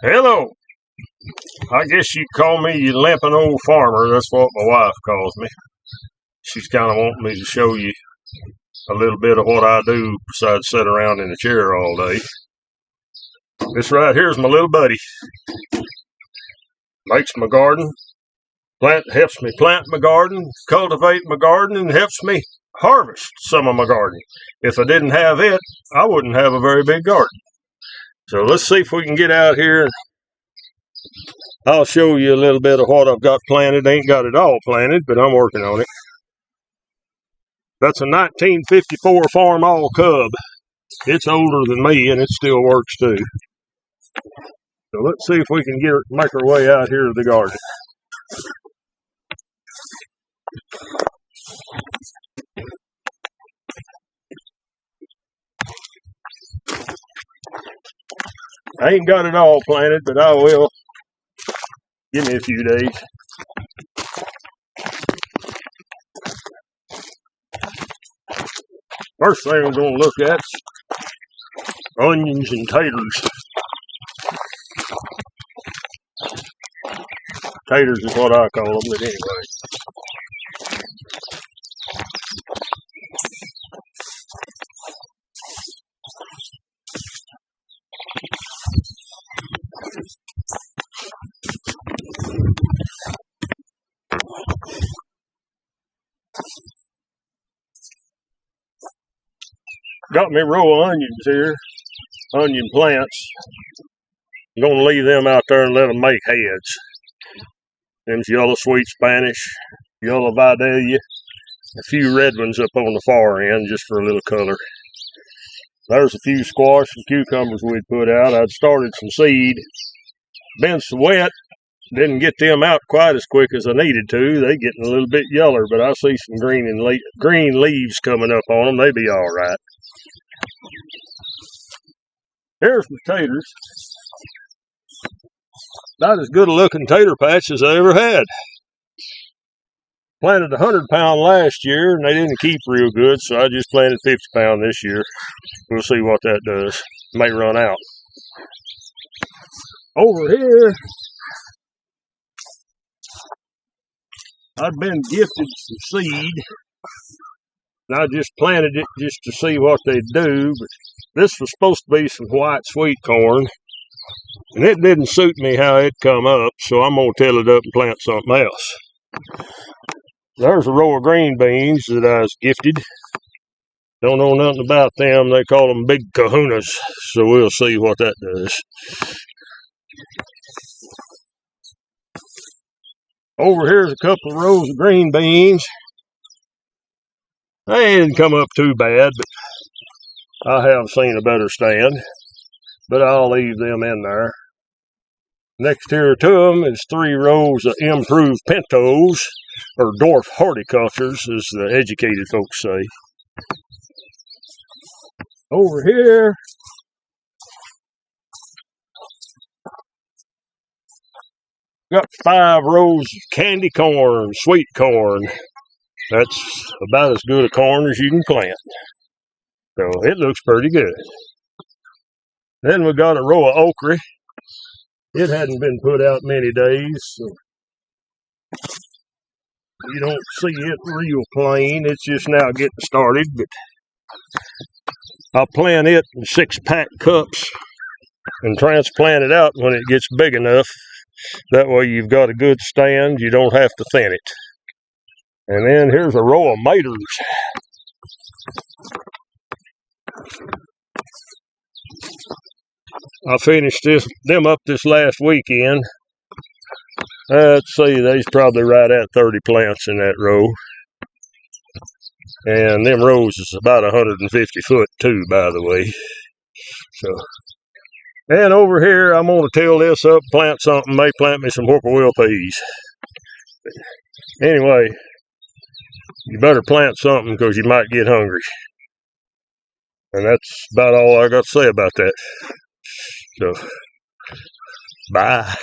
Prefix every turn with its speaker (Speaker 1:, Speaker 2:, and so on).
Speaker 1: Hello. I guess you call me you limping old farmer. That's what my wife calls me. She's kind of wanting me to show you a little bit of what I do besides sit around in the chair all day. This right here is my little buddy. Makes my garden, helps me plant my garden, cultivate my garden, and helps me harvest some of my garden. If I didn't have it, I wouldn't have a very big garden. So let's see if we can get out here. I'll show you a little bit of what I've got planted. Ain't got it all planted, but I'm working on it. That's a 1954 Farm All Cub. It's older than me, and it still works too. So let's see if we can make our way out here to the garden. I ain't got it all planted, but I will. Give me a few days. First thing I'm going to look at is onions and taters. Taters is what I call them, but anyway. Got me a row of onions here, onion plants. I'm going to leave them out there and let them make heads. Them's yellow sweet Spanish, yellow Vidalia, a few red ones up on the far end just for a little color. There's a few squash and cucumbers we'd put out. I'd started some seed. Been so wet, didn't get them out quite as quick as I needed to. They getting a little bit yeller, but I see some green leaves coming up on them. They be all right. Here's my taters. Not as good a looking tater patch as I ever had. Planted 100-pound last year and they didn't keep real good, so I just planted 50-pound this year. We'll see what that does. May run out. Over here, I've been gifted some seed. And I just planted it just to see what they'd do, but this was supposed to be some white sweet corn, and it didn't suit me how it come up, so I'm going to till it up and plant something else. There's a row of green beans that I was gifted. Don't know nothing about them. They call them big kahunas, so we'll see what that does. Over here's a couple of rows of green beans. They didn't come up too bad, but I have seen a better stand. But I'll leave them in there. Next here to them is 3 rows of improved pintos, or dwarf horticultures, as the educated folks say. Over here, got 5 rows of candy corn, sweet corn. That's about as good a corn as you can plant. So it looks pretty good. Then we got a row of okra. It hadn't been put out many days, so you don't see it real plain. It's just now getting started, but I'll plant it in 6-pack cups and transplant it out when it gets big enough. That way you've got a good stand. You don't have to thin it. And then here's a row of maters. I finished them up this last weekend. Let's see, there's probably right at 30 plants in that row. And them rows is about 150 foot too, by the way. So, and over here, I'm going to till this up, plant something, may plant me some whippoorwill peas. Anyway, you better plant something because you might get hungry. And that's about all I got to say about that. So, bye.